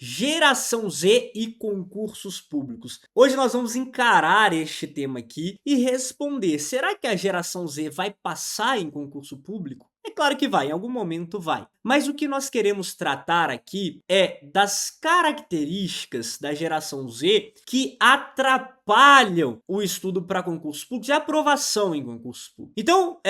Geração Z e concursos públicos. Hoje nós vamos encarar este tema aqui e responder: será que a geração Z vai passar em concurso público? É claro que vai, em algum momento vai. Mas o que nós queremos tratar aqui é das características da geração Z que atrapalham o estudo para concursos públicos e a aprovação em concursos públicos. Então,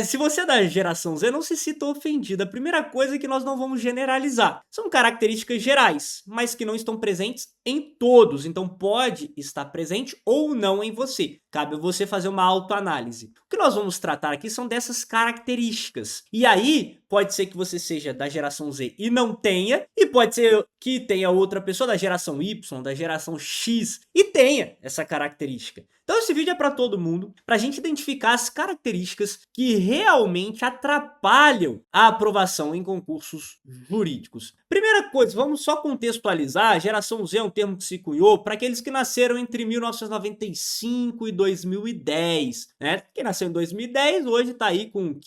se você é da geração Z, não se sinta ofendido. A primeira coisa é que nós não vamos generalizar. São características gerais, mas que não estão presentes em todos. Então, pode estar presente ou não em você. Cabe a você fazer uma autoanálise. O que nós vamos tratar aqui são dessas características. E aí, pode ser que você seja da geração Z e não tenha, e pode ser que tenha outra pessoa da geração Y, da geração X, e tenha essa característica. Então esse vídeo é para todo mundo, para a gente identificar as características que realmente atrapalham a aprovação em concursos jurídicos. Primeira coisa, vamos só contextualizar: a geração Z é um termo que se cunhou para aqueles que nasceram entre 1995 e 2010, né? Quem nasceu em 2010 hoje está aí com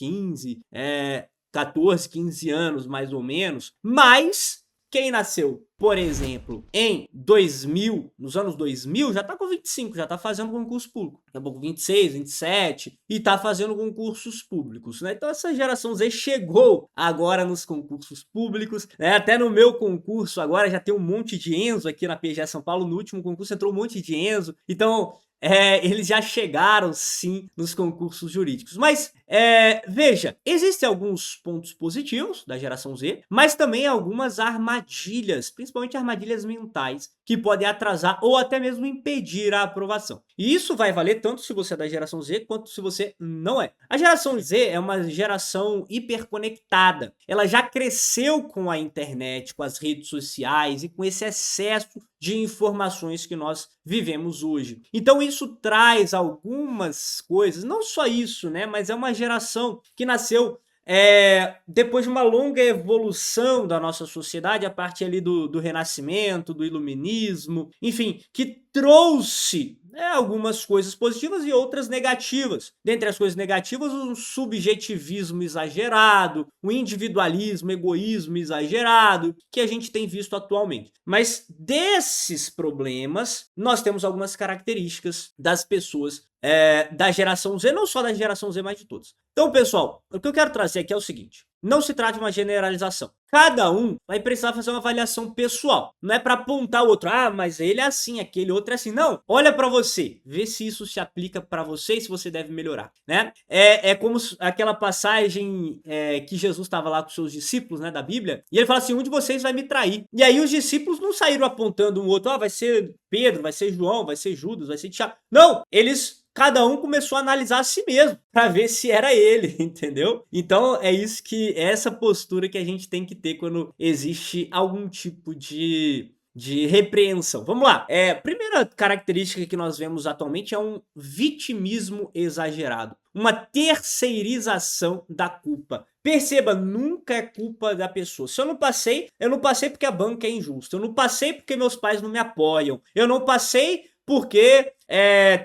14, 15 anos mais ou menos, mas quem nasceu, por exemplo, em 2000, nos anos 2000, já tá com 25, já tá fazendo concurso público. Daqui a pouco 26, 27 e tá fazendo concursos públicos, né? Então essa geração Z chegou agora nos concursos públicos, né? Até no meu concurso agora já tem um monte de Enzo aqui na PGE São Paulo. No último concurso entrou um monte de Enzo. Então, eles já chegaram sim nos concursos jurídicos. Mas veja, existem alguns pontos positivos da geração Z, mas também algumas armadilhas, principalmente armadilhas mentais, que podem atrasar ou até mesmo impedir a aprovação. E isso vai valer tanto se você é da geração Z quanto se você não é. A geração Z é uma geração hiperconectada. Ela já cresceu com a internet, com as redes sociais e com esse excesso de informações que nós vivemos hoje. Então isso traz algumas coisas, não só isso, né? Mas é uma geração que nasceu depois de uma longa evolução da nossa sociedade, a partir ali do Renascimento, do Iluminismo, enfim, que trouxe algumas coisas positivas e outras negativas. Dentre as coisas negativas, um subjetivismo exagerado, um individualismo, egoísmo exagerado, que a gente tem visto atualmente. Mas desses problemas, nós temos algumas características das pessoas da geração Z, não só da geração Z, mas de todos. Então, pessoal, o que eu quero trazer aqui é o seguinte: não se trata de uma generalização. Cada um vai precisar fazer uma avaliação pessoal. Não é para apontar o outro, mas ele é assim, aquele outro é assim. Não, olha para você, vê se isso se aplica para você e se você deve melhorar, né? É como aquela passagem que Jesus estava lá com seus discípulos, né, da Bíblia, e ele fala assim: um de vocês vai me trair. E aí os discípulos não saíram apontando um outro, vai ser Pedro, vai ser João, vai ser Judas, vai ser Tiago. Não, cada um começou a analisar a si mesmo para ver se era ele, entendeu? Então é essa postura que a gente tem que ter quando existe algum tipo de repreensão. Vamos lá. Primeira característica que nós vemos atualmente é um vitimismo exagerado, uma terceirização da culpa. Perceba, nunca é culpa da pessoa. Se eu não passei porque a banca é injusta. Eu não passei porque meus pais não me apoiam. Eu não passei porque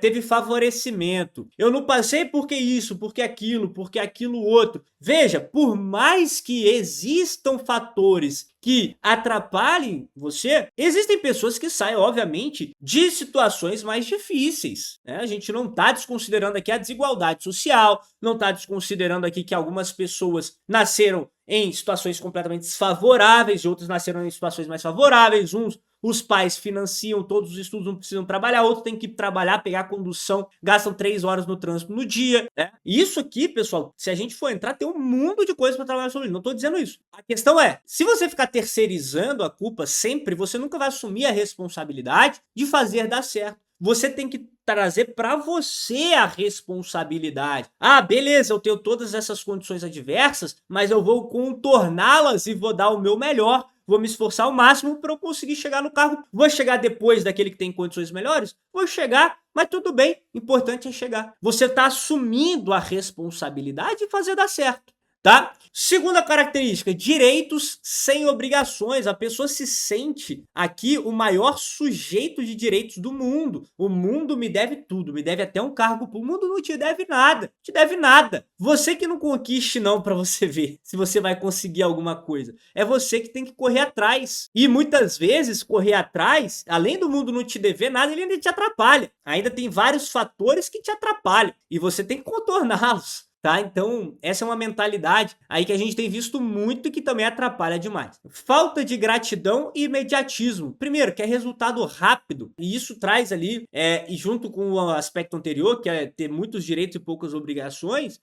teve favorecimento. Eu não passei porque isso, porque aquilo outro. Veja, por mais que existam fatores que atrapalhem você, existem pessoas que saem, obviamente, de situações mais difíceis, né? A gente não está desconsiderando aqui a desigualdade social, não está desconsiderando aqui que algumas pessoas nasceram em situações completamente desfavoráveis e outros nasceram em situações mais favoráveis. Os pais financiam todos os estudos, não precisam trabalhar, outros têm que trabalhar, pegar condução, gastam 3 horas no trânsito no dia, né? Isso aqui, pessoal, se a gente for entrar, tem um mundo de coisas para trabalhar sobre isso. Não tô dizendo isso. A questão é, se você ficar terceirizando a culpa sempre, você nunca vai assumir a responsabilidade de fazer dar certo. Você tem que trazer para você a responsabilidade. Beleza, eu tenho todas essas condições adversas, mas eu vou contorná-las e vou dar o meu melhor. Vou me esforçar ao máximo para eu conseguir chegar no cargo. Vou chegar depois daquele que tem condições melhores? Vou chegar, mas tudo bem. Importante é chegar. Você está assumindo a responsabilidade de fazer dar certo. tá? Segunda característica, direitos sem obrigações. A pessoa se sente aqui o maior sujeito de direitos do mundo. O mundo me deve tudo, me deve até um cargo público. O mundo não te deve nada, te deve nada. Você que não conquiste não para você ver se você vai conseguir alguma coisa. É você que tem que correr atrás. E muitas vezes correr atrás, além do mundo não te dever nada, ele ainda te atrapalha. Ainda tem vários fatores que te atrapalham e você tem que contorná-los. Tá? Então, essa é uma mentalidade aí que a gente tem visto muito e que também atrapalha demais. Falta de gratidão e imediatismo. Primeiro, que é resultado rápido, e isso traz ali, e junto com o aspecto anterior, que é ter muitos direitos e poucas obrigações,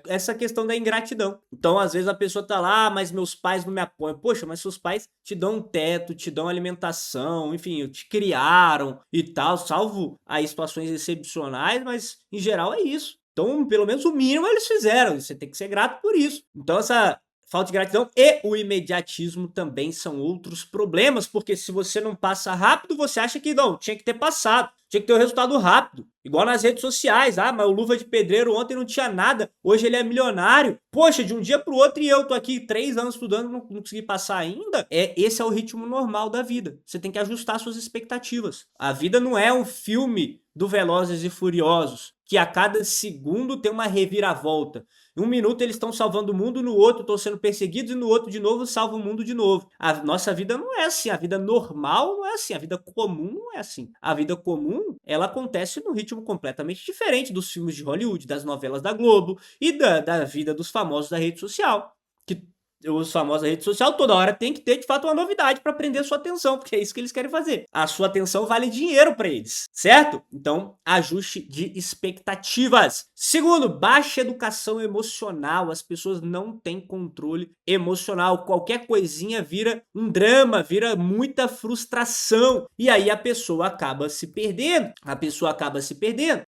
essa questão da ingratidão. Então, às vezes a pessoa tá lá, mas meus pais não me apoiam. Poxa, mas seus pais te dão um teto, te dão alimentação, enfim, te criaram e tal, salvo aí situações excepcionais, mas em geral é isso. Então, pelo menos o mínimo eles fizeram, você tem que ser grato por isso. Então, essa falta de gratidão e o imediatismo também são outros problemas, porque se você não passa rápido, você acha que não, tinha que ter passado, tinha que ter o resultado rápido. Igual nas redes sociais, mas o Luva de Pedreiro ontem não tinha nada, hoje ele é milionário. Poxa, de um dia pro outro e eu tô aqui 3 anos estudando, não consegui passar ainda. Esse é o ritmo normal da vida. Você tem que ajustar suas expectativas. A vida não é um filme do Velozes e Furiosos, que a cada segundo tem uma reviravolta. Em um minuto eles estão salvando o mundo, no outro estão sendo perseguidos e no outro de novo salva o mundo de novo. A nossa vida não é assim, a vida normal não é assim, a vida comum não é assim. A vida comum, ela acontece num ritmo completamente diferente dos filmes de Hollywood, das novelas da Globo e da vida dos famosos da rede social. Que os famosos da rede social toda hora tem que ter de fato uma novidade para prender a sua atenção, porque é isso que eles querem fazer. A sua atenção vale dinheiro para eles, certo? Então, ajuste de expectativas. Segundo, baixa educação emocional. As pessoas não têm controle emocional. Qualquer coisinha vira um drama, vira muita frustração. E aí a pessoa acaba se perdendo.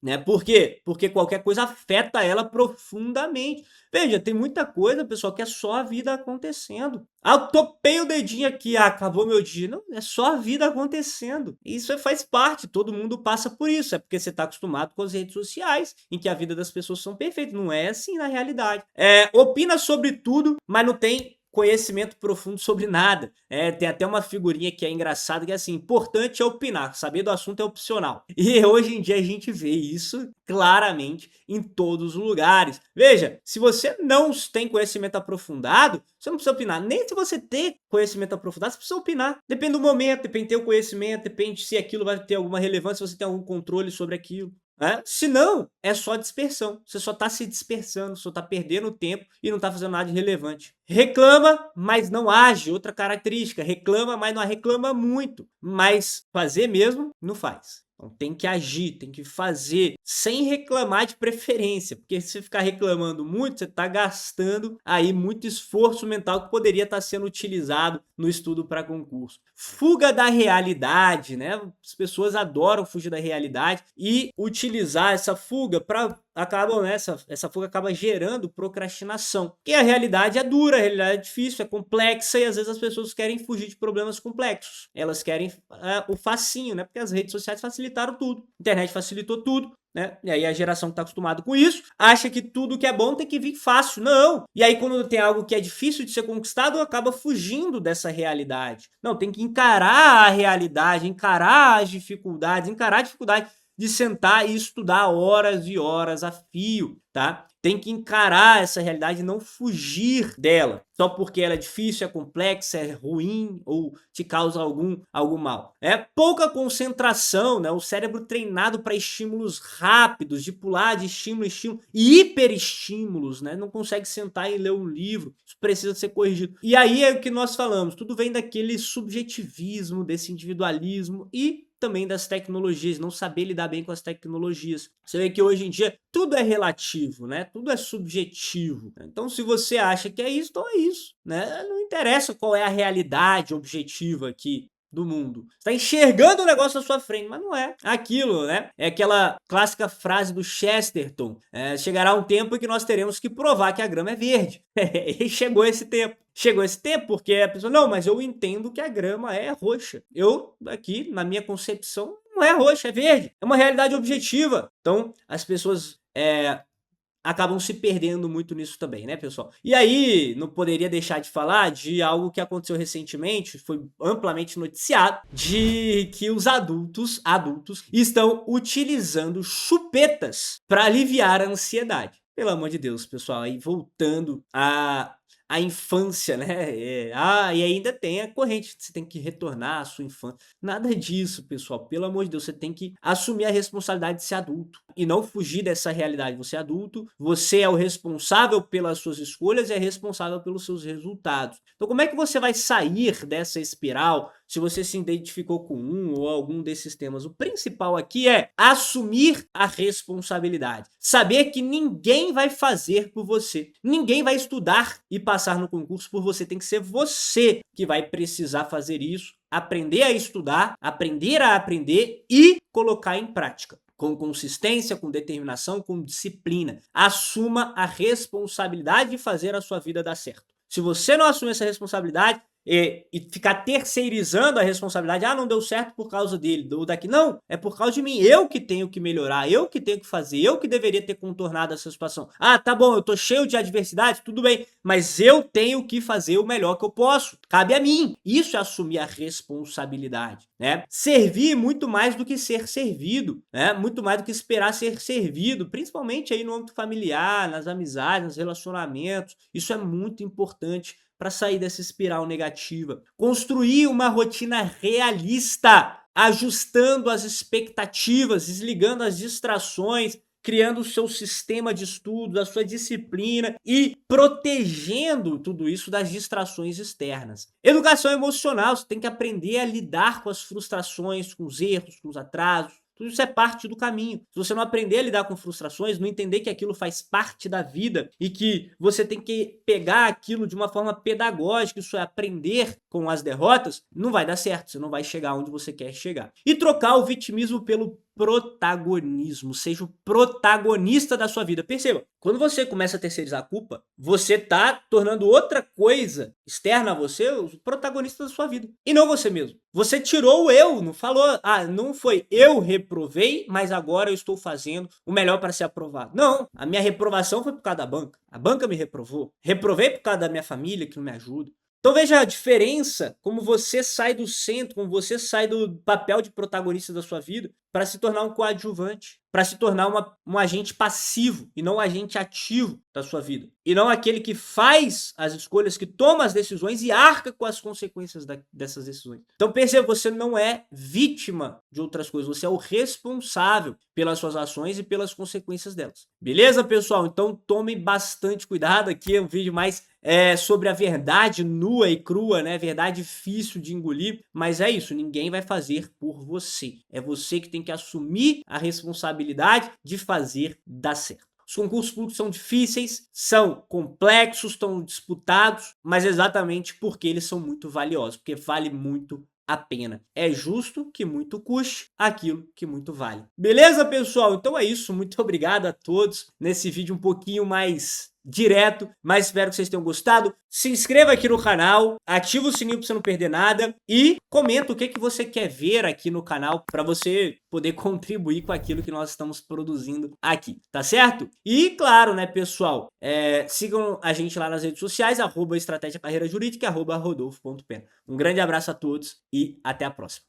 Né? Por quê? Porque qualquer coisa afeta ela profundamente. Veja, tem muita coisa, pessoal, que é só a vida acontecendo. Eu topei o dedinho aqui, acabou meu dia. Não, é só a vida acontecendo. Isso faz parte, todo mundo passa por isso. É porque você está acostumado com as redes sociais, em que a vida das pessoas são perfeitas. Não é assim na realidade. Opina sobre tudo, mas não tem conhecimento profundo sobre nada. Tem até uma figurinha que é engraçada, que é assim, importante é opinar, saber do assunto é opcional. E hoje em dia a gente vê isso claramente em todos os lugares. Veja, se você não tem conhecimento aprofundado, você não precisa opinar. Nem se você ter conhecimento aprofundado, você precisa opinar. Depende do momento, depende do teu conhecimento, depende se aquilo vai ter alguma relevância, se você tem algum controle sobre aquilo. Se não, é só dispersão. Você só está se dispersando, só está perdendo tempo e não está fazendo nada de relevante. Reclama, mas não age. Outra característica, reclama, mas não reclama muito. Mas fazer mesmo, não faz. Então tem que agir, tem que fazer, sem reclamar de preferência, porque se você ficar reclamando muito, você está gastando aí muito esforço mental que poderia estar sendo utilizado no estudo para concurso. Fuga da realidade, né? As pessoas adoram fugir da realidade e utilizar essa fuga para essa fuga acaba gerando procrastinação. Porque a realidade é dura, a realidade é difícil, é complexa e às vezes as pessoas querem fugir de problemas complexos. Elas querem o facinho, né? Porque as redes sociais facilitaram tudo. A internet facilitou tudo. Né? E aí a geração que está acostumada com isso acha que tudo que é bom tem que vir fácil. Não! E aí quando tem algo que é difícil de ser conquistado, acaba fugindo dessa realidade. Não, tem que encarar a realidade, encarar as dificuldades, encarar a dificuldade de sentar e estudar horas e horas a fio, tá? Tem que encarar essa realidade e não fugir dela, só porque ela é difícil, é complexa, é ruim ou te causa algum mal. Pouca concentração, né? O cérebro treinado para estímulos rápidos, de pular de estímulo em estímulo, e hiperestímulos, né? Não consegue sentar e ler um livro, isso precisa ser corrigido. E aí é o que nós falamos, tudo vem daquele subjetivismo, desse individualismo e também das tecnologias, não saber lidar bem com as tecnologias. Você vê que hoje em dia tudo é relativo, né? Tudo é subjetivo. Então, se você acha que é isso, então é isso, né? Não interessa qual é a realidade objetiva aqui do mundo. Você está enxergando o negócio à sua frente, mas não é aquilo, né? É aquela clássica frase do Chesterton. Chegará um tempo em que nós teremos que provar que a grama é verde. E chegou esse tempo. Chegou esse tempo porque a pessoa, não, mas eu entendo que a grama é roxa. Eu, aqui, na minha concepção, não é roxa, é verde. É uma realidade objetiva. Então, as pessoas acabam se perdendo muito nisso também, né, pessoal? E aí, não poderia deixar de falar de algo que aconteceu recentemente, foi amplamente noticiado, de que os adultos estão utilizando chupetas para aliviar a ansiedade. Pelo amor de Deus, pessoal, aí voltando a infância, né? E ainda tem a corrente, você tem que retornar à sua infância. Nada disso, pessoal. Pelo amor de Deus, você tem que assumir a responsabilidade de ser adulto e não fugir dessa realidade. Você é adulto, você é o responsável pelas suas escolhas e é responsável pelos seus resultados. Então, como é que você vai sair dessa espiral se você se identificou com um ou algum desses temas? O principal aqui é assumir a responsabilidade. Saber que ninguém vai fazer por você. Ninguém vai estudar e passar no concurso por você. Tem que ser você que vai precisar fazer isso, aprender a estudar, aprender a aprender e colocar em prática. Com consistência, com determinação, com disciplina. Assuma a responsabilidade de fazer a sua vida dar certo. Se você não assumir essa responsabilidade, e ficar terceirizando a responsabilidade, não deu certo por causa dele, ou daqui, não, é por causa de mim, eu que tenho que melhorar, eu que tenho que fazer, eu que deveria ter contornado essa situação. Tá bom, eu tô cheio de adversidade, tudo bem, mas eu tenho que fazer o melhor que eu posso, cabe a mim. Isso é assumir a responsabilidade, né? Servir muito mais do que ser servido, né? Muito mais do que esperar ser servido, principalmente aí no âmbito familiar, nas amizades, nos relacionamentos. Isso é muito importante para sair dessa espiral negativa. Construir uma rotina realista, ajustando as expectativas, desligando as distrações, criando o seu sistema de estudo, a sua disciplina e protegendo tudo isso das distrações externas. Educação emocional, você tem que aprender a lidar com as frustrações, com os erros, com os atrasos. Tudo isso é parte do caminho. Se você não aprender a lidar com frustrações, não entender que aquilo faz parte da vida e que você tem que pegar aquilo de uma forma pedagógica, isso é aprender com as derrotas, não vai dar certo, você não vai chegar onde você quer chegar. E trocar o vitimismo pelo protagonismo, seja o protagonista da sua vida. Perceba, quando você começa a terceirizar a culpa, você tá tornando outra coisa externa a você o protagonista da sua vida, e não você mesmo. Você tirou o eu, não falou, não foi eu reprovei, mas agora eu estou fazendo o melhor para ser aprovado. Não, a minha reprovação foi por causa da banca. A banca me reprovou. Reprovei por causa da minha família que não me ajuda. Então veja a diferença, como você sai do centro, como você sai do papel de protagonista da sua vida para se tornar um coadjuvante, para se tornar um agente passivo e não um agente ativo da sua vida. E não aquele que faz as escolhas, que toma as decisões e arca com as consequências dessas decisões. Então perceba, você não é vítima de outras coisas, você é o responsável pelas suas ações e pelas consequências delas. Beleza, pessoal? Então tomem bastante cuidado, aqui é um vídeo mais sobre a verdade nua e crua, né? Verdade difícil de engolir, mas é isso, ninguém vai fazer por você. É você que tem que assumir a responsabilidade de fazer dar certo. Os concursos públicos são difíceis, são complexos, estão disputados, mas exatamente porque eles são muito valiosos, porque vale muito a pena. É justo que muito custe aquilo que muito vale. Beleza, pessoal? Então é isso. Muito obrigado a todos nesse vídeo um pouquinho mais direto, mas espero que vocês tenham gostado. Se inscreva aqui no canal, ativa o sininho para você não perder nada e comenta o que você quer ver aqui no canal para você poder contribuir com aquilo que nós estamos produzindo aqui, tá certo? E claro, né, pessoal, sigam a gente lá nas redes sociais, @estratégia carreira jurídica, @rodolfo.pena. Um grande abraço a todos e até a próxima.